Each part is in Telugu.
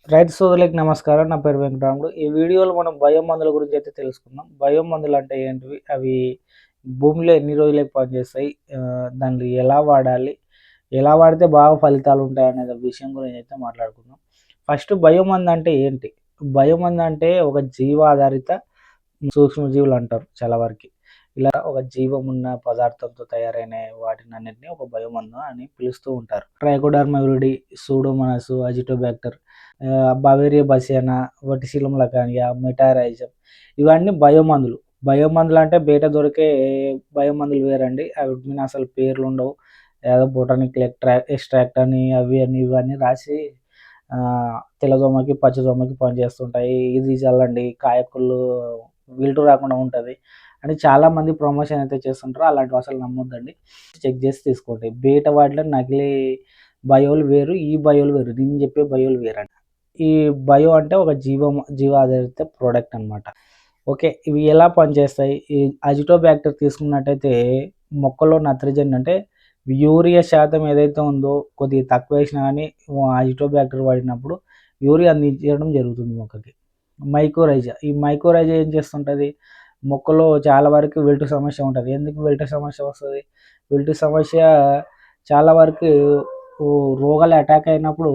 రైతు సోదరులకు నమస్కారం. నా పేరు వెంకటరాముడు. ఈ వీడియోలో మనం బయో మందుల గురించి అయితే తెలుసుకుందాం. బయో మందులు అంటే ఏంటివి? అవి భూమిలో ఎన్ని రోజులకి పనిచేస్తాయి? దాన్ని ఎలా వాడాలి? ఎలా వాడితే బాగా ఫలితాలు ఉంటాయనే విషయం గురించి అయితే మాట్లాడుకుందాం. ఫస్ట్ బయో మందు అంటే ఏంటి? బయో మందు అంటే ఒక జీవాధారిత సూక్ష్మజీవులు అంటారు చాలా వరకి. ఇలా ఒక జీవం ఉన్న పదార్థంతో తయారైన వాటినన్నిటిని ఒక బయోమందు అని పిలుస్తూ ఉంటారు. Trichoderma viride, Pseudomonas, Azotobacter, Beauveria bassiana, Verticillium lecanii, Metarhizium ఇవన్నీ బయోమందులు. బయోమందులు అంటే బయట దొరికే బయోమందులు వేరండి. అవి అసలు పేర్లు ఉండవు. ఏదో బొటానికల్ ఎక్స్ట్రాక్ట్ అని అవి అని ఇవన్నీ రాసి తెల్లదోమకి పచ్చదోమకి పనిచేస్తుంటాయి. ఇది చల్లండి కాయకుళ్ళు విల్టు రాకుండా ఉంటుంది అని చాలామంది ప్రమోషన్ అయితే చేస్తుంటారో అలాంటివి అసలు నమ్మొద్దండి. చెక్ చేసి తీసుకోండి. బయట వాటిలో నకిలీ బయోలు వేరు, ఈ బయోలు వేరు. నేను చెప్పే బయోలు వేరండి. ఈ బయో అంటే ఒక జీవాధారిత ప్రోడక్ట్ అనమాట. ఓకే, ఇవి ఎలా పనిచేస్తాయి? ఈ అజిటోబ్యాక్టర్ తీసుకున్నట్టయితే మొక్కలో నత్రజని అంటే యూరియా శాతం ఏదైతే ఉందో కొద్దిగా తక్కువ వేసినా కానీ అజిటోబ్యాక్టర్ వాడినప్పుడు యూరియా అందించడం జరుగుతుంది మొక్కకి. మైకోరైజా, ఈ మైకోరైజా ఏం చేస్తుంటుంది? మొక్కలో చాలా వరకు విల్టు సమస్య ఉంటుంది. ఎందుకు విల్టు సమస్య వస్తుంది? విల్టు సమస్య చాలా వరకు రోగాలు అటాక్ అయినప్పుడు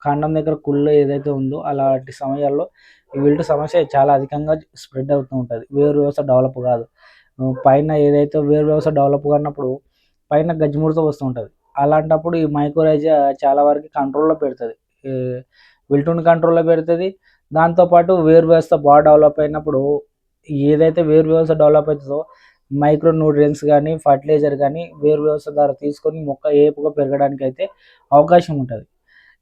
కాండం దగ్గర కుళ్ళు ఏదైతే ఉందో అలాంటి సమయాల్లో ఈ విల్టు సమస్య చాలా అధికంగా స్ప్రెడ్ అవుతూ ఉంటుంది. వేరు వ్యవస్థ డెవలప్ కాదు. పైన ఏదైతే వేరు వ్యవస్థ డెవలప్ కానప్పుడు పైన గజ్జిముడత వస్తూ ఉంటుంది. అలాంటప్పుడు ఈ మైకోరైజా చాలా వరకు కంట్రోల్లో పెడుతుంది. విల్టుని కంట్రోల్లో పెడుతుంది. దాంతోపాటు వేరు వ్యవస్థ బాగా డెవలప్ అయినప్పుడు ఏదైతే వేరు వ్యవస్థ డెవలప్ అవుతుందో మైక్రో న్యూట్రియన్స్ కానీ ఫర్టిలైజర్ కానీ వేరు వ్యవస్థ ద్వారా తీసుకొని మొక్క ఏపుగా పెరగడానికి అయితే అవకాశం ఉంటుంది.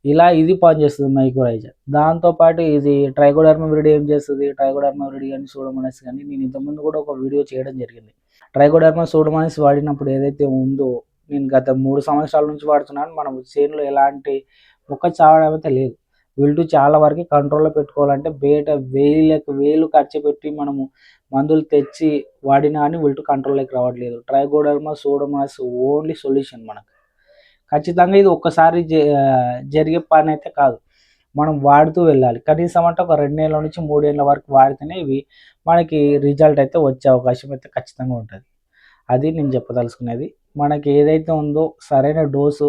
ఇలా ఇది పనిచేస్తుంది మైకోరైజా. దాంతోపాటు ఇది ట్రైకోడర్మా విరిడి ఏం చేస్తుంది? ట్రైకోడర్మా విరిడి కానీ సూడోమోనాస్ కానీ నేను ఇంతకుముందు కూడా ఒక వీడియో చేయడం జరిగింది. ట్రైకోడర్మా సూడోమోనాస్ వాడినప్పుడు ఏదైతే ఉందో నేను గత 3 సంవత్సరాల నుంచి వాడుతున్నాను. మనం చేనులో ఎలాంటి మొక్క చావడం అయితే లేదు. విల్టు చాలా వరకు కంట్రోల్లో పెట్టుకోవాలంటే బయట వేలు ఖర్చు పెట్టి మనము మందులు తెచ్చి వాడినా కానీ విల్టు కంట్రోల్లోకి రావట్లేదు. ట్రైకోడర్మా సూడోమోనాస్ ఓన్లీ సొల్యూషన్ మనకు. ఖచ్చితంగా ఇది ఒక్కసారి జరిగే పని అయితే కాదు. మనం వాడుతూ వెళ్ళాలి. కనీసం అంటే ఒక 2 నెలల నుంచి 3 ఏళ్ల వరకు వాడితేనే ఇవి మనకి రిజల్ట్ అయితే వచ్చే అవకాశం అయితే ఖచ్చితంగా ఉంటుంది. అది నేను చెప్పదలుచుకునేది. మనకి ఏదైతే ఉందో సరైన డోసు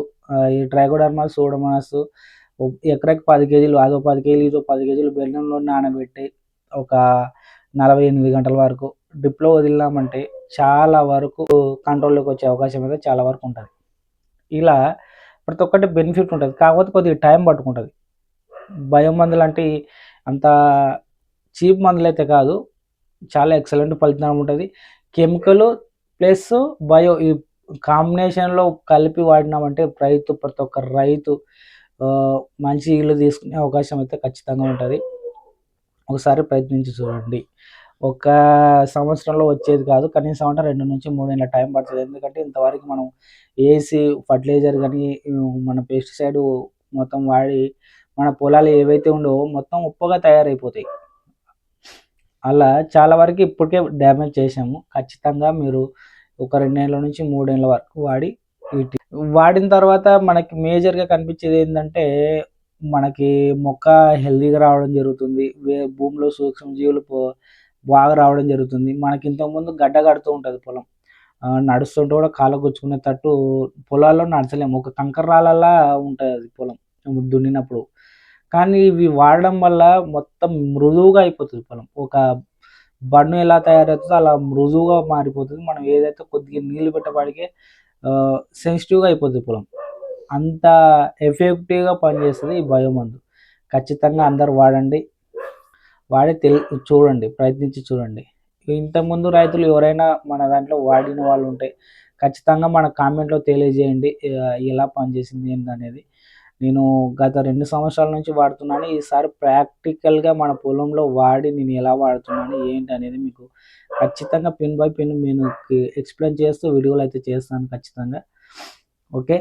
ఈ ట్రైకోడర్మా సూడోమోనాస్ ఎకరాకి 10 కేజీలు అదో 10 కేజీలు ఇదో 10 కేజీలు బెల్లంలో నానబెట్టి ఒక 48 గంటల వరకు డ్రిప్లో వదిలినామంటే చాలా వరకు కంట్రోల్లోకి వచ్చే అవకాశం అయితే చాలా వరకు ఉంటుంది. ఇలా ప్రతి ఒక్కటి బెనిఫిట్ ఉంటుంది. కాకపోతే కొద్దిగా టైం పట్టుకుంటుంది. బయో మందులు అంటే అంత చీప్ మందులు అయితే కాదు. చాలా ఎక్సలెంట్ ఫలితం ఉంటుంది. కెమికల్ ప్లస్ బయో ఈ కాంబినేషన్లో కలిపి వాడినామంటే ప్రతి ఒక్క రైతు మంచి ఈల్డ్ తీసుకునే అవకాశం అయితే ఖచ్చితంగా ఉంటుంది. ఒకసారి ప్రయత్నించి చూడండి. ఒక సంవత్సరంలో వచ్చేది కాదు. కనీసం అంటే 2-3 ఏళ్ల టైం పడుతుంది. ఎందుకంటే ఇంతవరకు మనం ఏసి ఫర్టిలైజర్ కానీ మన పెస్టిసైడ్ మొత్తం వాడి మన పొలాలు ఏవైతే ఉండవో మొత్తం ఉప్పగా తయారైపోతాయి. అలా చాలా వరకు ఇప్పటికే డ్యామేజ్ చేసాము. ఖచ్చితంగా మీరు ఒక 2 ఏళ్ల నుంచి 3 ఏళ్ల వరకు వాడిన తర్వాత మనకి మేజర్‌గా కనిపించేది ఏంటంటే మనకి మొక్క హెల్తీగా రావడం జరుగుతుంది. భూమిలో సూక్ష్మజీవులు బాగా రావడం జరుగుతుంది. మనకి ఇంతకుముందు గడ్డ కడుతూ ఉంటుంది పొలం. నడుస్తుంటే కూడా కాళ్ళకు గుచ్చుకునేటట్టు పొలాల్లో నడచలేము. ఒక కంకర రాళ్ళలా ఉంటది పొలం దున్నినప్పుడు. కానీ ఇవి వాడడం వల్ల మొత్తం మృదువుగా అయిపోతుంది పొలం. ఒక బండు ఎలా తయారవుతుందో అలా మృదువుగా మారిపోతుంది. మనం ఏదైతే కొద్దిగా నీళ్లు పెట్టేపాటికే సెన్సిటివ్‌గా అయిపోతుంది పొలం. అంత ఎఫెక్టివ్‌గా పనిచేస్తుంది ఈ బయో మందు. ఖచ్చితంగా అందరూ వాడండి. వాడి చూడండి, ప్రయత్నించి చూడండి. ఇంతకుముందు రైతులు ఎవరైనా మన దాంట్లో వాడిన వాళ్ళు ఉంటే ఖచ్చితంగా మన కామెంట్‌లో తెలియజేయండి. ఎలా పనిచేసింది ఏందనేది. నేను గత 2 సంవత్సరాల నుంచి వాడుతున్నాను. ఈసారి ప్రాక్టికల్‌గా మన పొలంలో వాడి నేను ఎలా వాడుతున్నాను ఏంటనేది మీకు ఖచ్చితంగా పిన్ బై పిన్ నేను ఎక్స్‌ప్లెయిన్ చేస్తూ వీడియోలు అయితే చేస్తాను ఖచ్చితంగా. ఓకే.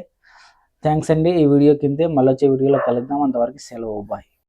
థ్యాంక్స్ అండి. ఈ వీడియో కిందే మళ్ళొచ్చే వీడియోలో కలుద్దాం. అంతవరకు సెలవు. బాయ్.